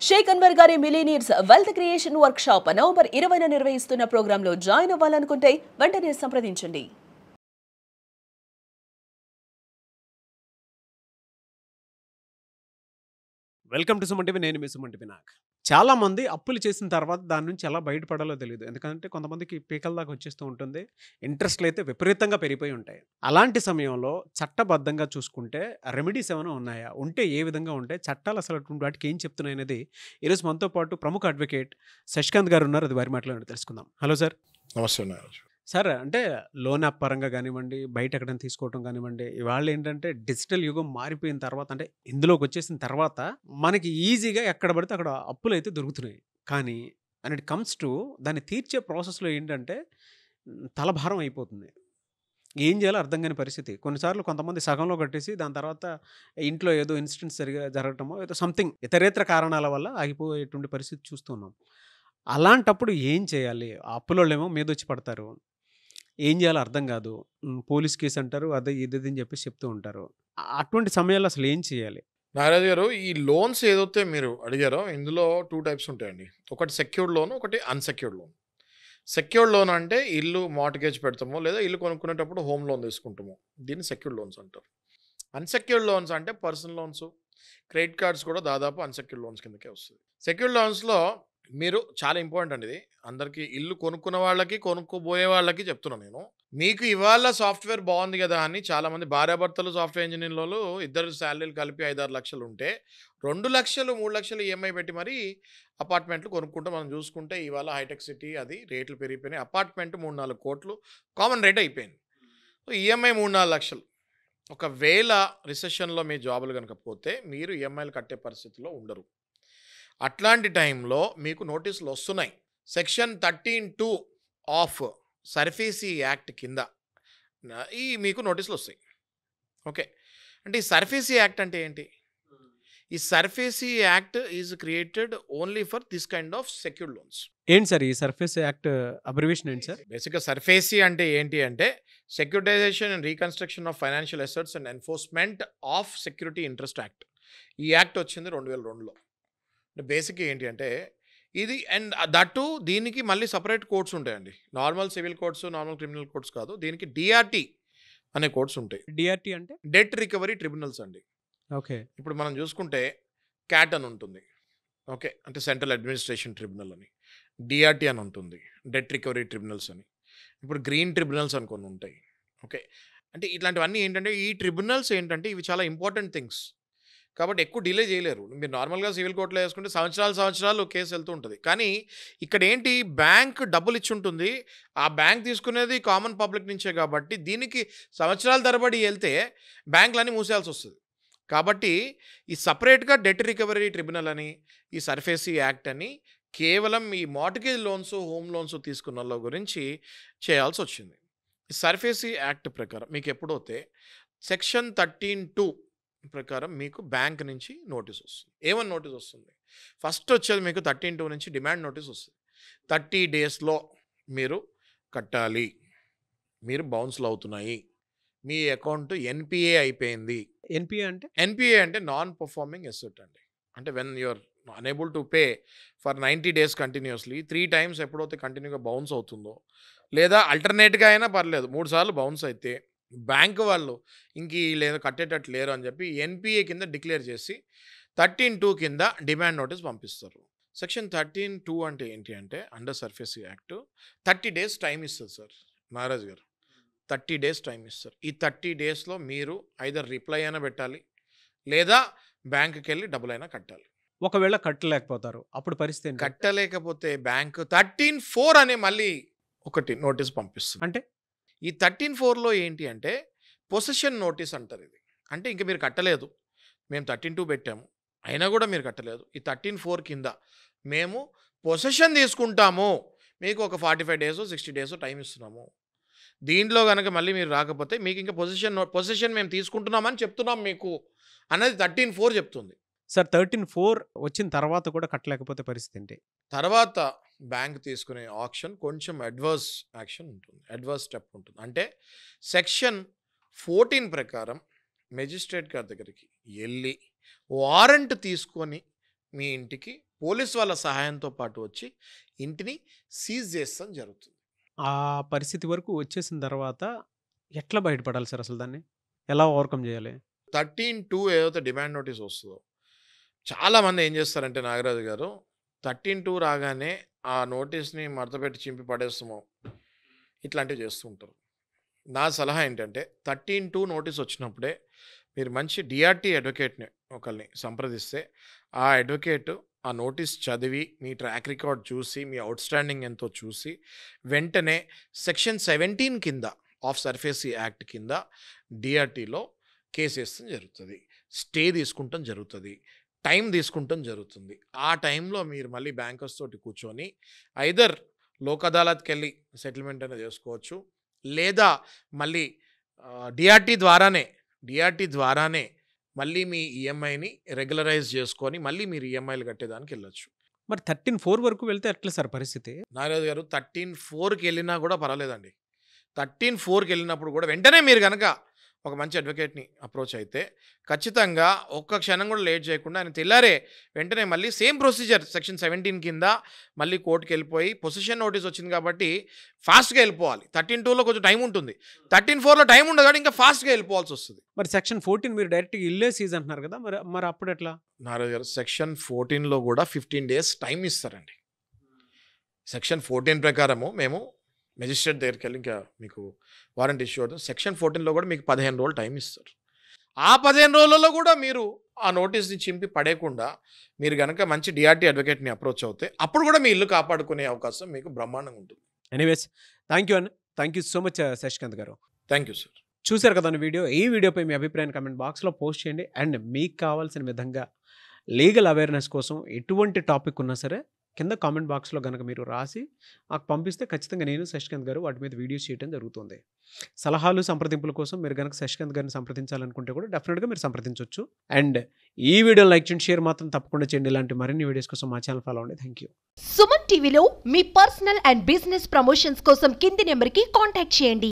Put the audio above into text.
షేక్ అన్వర్ గారి millionaires wealth creation workshop November 20న నిర్వహిస్తున్న ప్రోగ్రాంలో జాయిన్ అవ్వాలనుకుంటే వెంటనే సంప్రదించండి. Welcome to Suman TV. నేను మీ సుమన్ టీవీ. చాలామంది అప్పులు చేసిన తర్వాత దాని నుంచి ఎలా బయటపడాలో తెలియదు. ఎందుకంటే కొంతమందికి పీకల దాకా వచ్చేస్తూ ఉంటుంది. ఇంట్రెస్ట్లు అయితే విపరీతంగా పెరిగిపోయి ఉంటాయి. అలాంటి సమయంలో చట్టబద్ధంగా చూసుకుంటే రెమెడీస్ ఏమైనా ఉన్నాయా? ఉంటే ఏ విధంగా ఉంటాయి? చట్టాలు అసలు అటువంటి వాటికి ఏం చెప్తున్నాయి అనేది ఈరోజు మనతో పాటు ప్రముఖ అడ్వకేట్ శశికాంత్ గారు ఉన్నారు. అది వారి మాటలో తెలుసుకుందాం. Hello sir. నమస్తే. సార్, అంటే లోన్ యాప్ పరంగా కానివ్వండి, బయట ఎక్కడైనా తీసుకోవటం కానివ్వండి, ఇవాళ ఏంటంటే డిజిటల్ యుగం మారిపోయిన తర్వాత, అంటే ఇందులోకి వచ్చేసిన తర్వాత మనకి ఈజీగా ఎక్కడ పడితే అక్కడ అప్పులు అయితే దొరుకుతున్నాయి. కానీ అండ్ ఇట్ కమ్స్ టు దాన్ని తీర్చే ప్రాసెస్లో ఏంటంటే తలభారం అయిపోతుంది. ఏం చేయాలో అర్థం కాని పరిస్థితి. కొన్నిసార్లు కొంతమంది సగంలో కట్టేసి దాని తర్వాత ఇంట్లో ఏదో ఇన్సిడెంట్స్ జరగటమో ఏదో సంథింగ్ ఇతరేతర కారణాల వల్ల ఆగిపోయేటువంటి పరిస్థితి చూస్తున్నాం. అలాంటప్పుడు ఏం చేయాలి? ఆ అప్పులోళ్ళేమో మీదొచ్చి పడతారు. ఏం చేయాలో అర్థం కాదు. పోలీస్ కేసు అంటారు, అదే ఇది అని చెప్పేసి చెప్తూ ఉంటారు. అటువంటి సమయాల్లో అసలు ఏం చేయాలి? నాగరాజు గారు, ఈ లోన్స్ ఏదైతే మీరు అడిగారో ఇందులో 2 టైప్స్ ఉంటాయండి. ఒకటి సెక్యూర్డ్ లోన్, ఒకటి అన్సెక్యూర్డ్ లోన్. సెక్యూర్డ్ లోన్ అంటే ఇల్లు మార్ట్గేజ్ పెడతామో లేదా ఇల్లు కొనుక్కునేటప్పుడు హోమ్ లోన్ తీసుకుంటాము. దీన్ని సెక్యూర్డ్ లోన్స్ అంటారు. అన్సెక్యూర్డ్ లోన్స్ అంటే పర్సనల్ లోన్స్, క్రెడిట్ కార్డ్స్ కూడా దాదాపు అన్సెక్యూర్డ్ లోన్స్ కిందకే వస్తుంది. సెక్యూర్డ్ లోన్స్లో మీరు చాలా ఇంపార్టెంట్ అండి. ఇది అందరికీ, ఇల్లు కొనుక్కున్న వాళ్ళకి, కొనుక్కోబోయే వాళ్ళకి చెప్తున్నాను నేను. మీకు ఇవాళ సాఫ్ట్వేర్ బాగుంది కదా అని చాలామంది భార్యాభర్తలు సాఫ్ట్వేర్ ఇంజనీర్లు ఇద్దరు శాలరీలు కలిపి 5-6 లక్షలు ఉంటే 2 లక్షలు 3 లక్షలు ఈఎంఐ పెట్టి మరీ అపార్ట్మెంట్లు కొనుక్కుంటే మనం చూసుకుంటే ఇవాళ హైటెక్ సిటీ అది రేట్లు పెరిగిపోయినాయి. అపార్ట్మెంట్ 3-4 కోట్లు కామన్ రేట్ అయిపోయింది. ఈఎంఐ 3-4 లక్షలు. ఒకవేళ రిసెషన్లో మీ జాబులు కనుక పోతే మీరు ఈఎంఐలు కట్టే పరిస్థితిలో ఉండరు. అట్లాంటి టైంలో మీకు నోటీసులు వస్తున్నాయి. సెక్షన్ 13(2) ఆఫ్ సర్ఫేసీ యాక్ట్ కింద ఈ మీకు నోటీసులు వస్తాయి. ఓకే, అంటే ఈ సర్ఫేసీ యాక్ట్ అంటే ఏంటి? ఈ SARFAESI act is created only for this kind of secured loans. ఏంటి సార్ ఈ సర్ఫేస్ యాక్ట్ అబ్రివేషన్ ఏంటి సార్? బేసిక్గా సర్ఫేసీ అంటే ఏంటి అంటే securitisation and reconstruction of financial assets and enforcement of security interest act. ఈ యాక్ట్ వచ్చింది 2002లో. బేసిక్ ఏంటి అంటే ఇది, అండ్ దట్టు దీనికి మళ్ళీ సపరేట్ కోడ్స్ ఉంటాయండి. Normal civil codes, normal criminal codes కాదు. దీనికి డిఆర్టీ అనే కోడ్స్ ఉంటాయి. డిఆర్టీ అంటే డెట్ రికవరీ ట్రిబ్యునల్స్ అండి. ఓకే, ఇప్పుడు మనం చూసుకుంటే క్యాట్ అని ఉంటుంది. ఓకే, అంటే సెంట్రల్ అడ్మినిస్ట్రేషన్ ట్రిబ్యునల్ అని. డిఆర్టీ అని ఉంటుంది, డెట్ రికవరీ ట్రిబ్యునల్స్ అని. ఇప్పుడు గ్రీన్ ట్రిబ్యునల్స్ అని కొన్ని ఉంటాయి. ఓకే, అంటే ఇట్లాంటివన్నీ ఏంటంటే ఈ ట్రిబ్యునల్స్ ఏంటంటే ఇవి చాలా ఇంపార్టెంట్ థింగ్స్ కాబట్టి ఎక్కువ డిలే చేయలేరు. మీరు నార్మల్గా సివిల్ కోర్టులో వేసుకుంటే సంవత్సరాలు కేసు వెళ్తూ ఉంటుంది. కానీ ఇక్కడ ఏంటి, బ్యాంక్ డబ్బులు ఇచ్చి ఉంటుంది, ఆ బ్యాంక్ తీసుకునేది కామన్ పబ్లిక్ నుంచే కాబట్టి దీనికి సంవత్సరాల తరబడి వెళ్తే బ్యాంకులన్నీ మూసేయాల్సి వస్తుంది. కాబట్టి ఈ సపరేట్గా డెట్ రికవరీ ట్రిబ్యునల్ అని, ఈ సర్ఫేసీ యాక్ట్ అని కేవలం ఈ మార్ట్గేజ్ లోన్స్, హోమ్ లోన్స్ తీసుకున్న వాళ్ళ గురించి చేయాల్సి వచ్చింది. ఈ సర్ఫేసీ యాక్ట్ ప్రకారం మీకు ఎప్పుడైతే సెక్షన్ 13(2) ప్రకారం మీకు బ్యాంక్ నుంచి నోటీస్ వస్తుంది. ఏమని నోటీస్ వస్తుంది? ఫస్ట్ వచ్చేది మీకు 13(2) నుంచి డిమాండ్ నోటీస్ వస్తుంది. 30 డేస్లో మీరు కట్టాలి, మీరు బౌన్స్లు అవుతున్నాయి, మీ అకౌంట్ ఎన్పిఏ అయిపోయింది. ఎన్పిఏ అంటే నాన్ పర్ఫార్మింగ్ అసెట్ అండి. అంటే when you're unable to pay for 90 days continuously 3 times ఎప్పుడైతే కంటిన్యూగా బౌన్స్ అవుతుందో, లేదా అల్టర్నేట్గా అయినా పర్లేదు 3 సార్లు బౌన్స్ అయితే బ్యాంక్ వాళ్ళు ఇంక లేదా కట్టేటట్టు లేరు అని చెప్పి ఎన్పిఏ కింద డిక్లేర్ చేసి 13(2) కింద డిమాండ్ నోటీస్ పంపిస్తారు. సెక్షన్ 13(2) అంటే ఏంటి అంటే under SARFAESI act 30 days time ఇస్తుంది సార్. మహారాజ్ గారు 30 డేస్ టైం ఇస్తారు. ఈ 30 డేస్లో మీరు ఐదర్ రిప్లై అయినా పెట్టాలి, లేదా బ్యాంకుకి వెళ్ళి డబ్బులైనా కట్టాలి. ఒకవేళ కట్టలేకపోతారు అప్పుడు పరిస్థితి ఏంటి? కట్టలేకపోతే బ్యాంకు 13(4) అనే మళ్ళీ ఒకటి నోటీస్ పంపిస్తుంది. అంటే ఈ 13(4)లో ఏంటి అంటే పొసెషన్ నోటీస్ అంటారు. ఇది అంటే ఇంక మీరు కట్టలేదు, మేము 13(2) పెట్టాము, అయినా కూడా మీరు కట్టలేదు, ఈ 13(4) కింద మేము పొసెషన్ తీసుకుంటాము, మీకు ఒక 45 డేస్ 60 డేస్ టైం ఇస్తున్నాము. దీంట్లో కనుక మళ్ళీ మీరు రాకపోతే మీకు ఇంకా పొసెషన్ మేము తీసుకుంటున్నామని చెప్తున్నాం మీకు అన్నది 13(4) చెప్తుంది. సార్ 13(4) వచ్చిన తర్వాత కూడా కట్టలేకపోతే పరిస్థితి ఏంటి? తర్వాత బ్యాంక్ తీసుకునే ఆప్షన్ కొంచెం అడ్వర్స్ యాక్షన్ ఉంటుంది, అడ్వర్స్ స్టెప్ ఉంటుంది. అంటే సెక్షన్ 14 ప్రకారం మెజిస్ట్రేట్ గారి దగ్గరికి వెళ్ళి వారెంట్ తీసుకొని మీ ఇంటికి పోలీస్ వాళ్ళ సహాయంతో పాటు వచ్చి ఇంటిని సీజ్ చేస్తాం జరుగుతుంది. ఆ పరిస్థితి వరకు వచ్చేసిన తర్వాత ఎట్లా బయటపడాలి సార్? అసలు దాన్ని ఎలా ఓవర్కమ్ చేయాలి? 13(2) ఏదైతే డిమాండ్ నోటీస్ వస్తుందో, చాలామంది ఏం చేస్తారంటే నాగరాజు గారు 13(2) రాగానే ఆ నోటీస్ని మడతపెట్టి చింపి పడేస్తామో ఇట్లాంటివి చేస్తూ ఉంటారు. నా సలహా ఏంటంటే 13(2) నోటీస్ వచ్చినప్పుడే మీరు మంచి డిఆర్టీ అడ్వకేట్ని ఒకరిని సంప్రదిస్తే ఆ అడ్వకేట్ ఆ నోటీస్ చదివి మీ ట్రాక్ రికార్డ్ చూసి మీ అవుట్ స్టాండింగ్ ఎంతో చూసి వెంటనే సెక్షన్ 17 కింద ఆఫ్ సర్ఫేసీ యాక్ట్ కింద డిఆర్టీలో కేసు వేస్తాం జరుగుతుంది, స్టే తీసుకుంటాం జరుగుతుంది, టైం తీసుకుంటాం జరుగుతుంది. ఆ టైంలో మీరు మళ్ళీ బ్యాంకర్స్ తోటి కూర్చొని ఐదర్ లోక్ అదాలత్కి వెళ్ళి సెటిల్మెంట్ అనేది చేసుకోవచ్చు, లేదా మళ్ళీ డిఆర్టీ ద్వారానే మళ్ళీ మీ ఈఎంఐని రెగ్యులరైజ్ చేసుకొని మళ్ళీ మీరు ఈఎంఐలు కట్టేదానికి వెళ్ళొచ్చు. మరి 13(4) వరకు వెళ్తే ఎట్లా సార్ పరిస్థితి? నాగరాజు గారు 13(4)కి వెళ్ళినా కూడా పర్వాలేదండి. 13(4)కి వెళ్ళినప్పుడు కూడా వెంటనే మీరు కనుక ఒక మంచి అడ్వకేట్ని అప్రోచ్ అయితే ఖచ్చితంగా ఒక్క క్షణం కూడా లేట్ చేయకుండా ఆయన తెల్లారే వెంటనే మళ్ళీ సేమ్ ప్రొసీజర్ సెక్షన్ 17 కింద మళ్ళీ కోర్టుకి వెళ్ళిపోయి పొజిషన్ నోటీస్ వచ్చింది కాబట్టి ఫాస్ట్గా వెళ్ళిపోవాలి. 13(2)లో కొంచెం టైం ఉంటుంది, 13(4)లో టైం ఉండదు కాబట్టి ఇంకా ఫాస్ట్గా వెళ్ళిపోవాల్సి వస్తుంది. మరి సెక్షన్ 14 మీరు డైరెక్ట్గా ఇల్లే సీజ్ అంటున్నారు కదా, మరి అప్పుడు ఎట్లా? నారాయణ గారు సెక్షన్ 14లో కూడా 15 days టైం ఇస్తారండి. సెక్షన్ 14 ప్రకారము మేము మెజిస్ట్రేట్ దగ్గరికి వెళ్ళి ఇంకా మీకు వారెంట్ ఇష్యూ అవుతుంది. సెక్షన్ 14లో కూడా మీకు 15 రోజులు టైం ఇస్తారు. ఆ 15 రోజులలో కూడా మీరు ఆ నోటీస్ని చింపి పడేయకుండా మీరు కనుక మంచి డిఆర్టీ అడ్వకేట్ని అప్రోచ్ అవుతే అప్పుడు కూడా మీ ఇల్లు కాపాడుకునే అవకాశం మీకు బ్రహ్మాండంగా ఉంటుంది. ఎనీవేస్ థ్యాంక్ యూ అన్న, thank you so much Shashikanth గారు. Thank you sir. చూశారు కదా వీడియో. ఈ వీడియోపై మీ అభిప్రాయాన్ని కామెంట్ బాక్స్లో పోస్ట్ చేయండి. అండ్ మీకు కావాల్సిన విధంగా లీగల్ అవేర్నెస్ కోసం ఎటువంటి టాపిక్ ఉన్నా సరే కింద కామెంట్ బాక్స్లో కనుక మీరు రాసి మాకు పంపిస్తే ఖచ్చితంగా నేను శశికాంత్ గారు వాటి మీద వీడియోస్ చేయడం జరుగుతుంది. సలహాలు సంప్రదింపుల కోసం మీరు కనుక శశికాంత్ గారిని సంప్రదించాలనుకుంటే కూడా డెఫినెట్గా మీరు సంప్రదించవచ్చు. అండ్ ఈ వీడియో లైక్ చేయండి, షేర్ మాత్రం తప్పకుండా చేయండి. ఇలాంటి మరిన్ని వీడియోస్ కోసం మా ఛానల్ ఫాలో అవ్వండి. Thank you. సుమన్ టీవీలో మీ పర్సనల్ అండ్ బిజినెస్ ప్రమోషన్స్ కోసం కింది నెంబర్కి కాంటాక్ట్ చేయండి.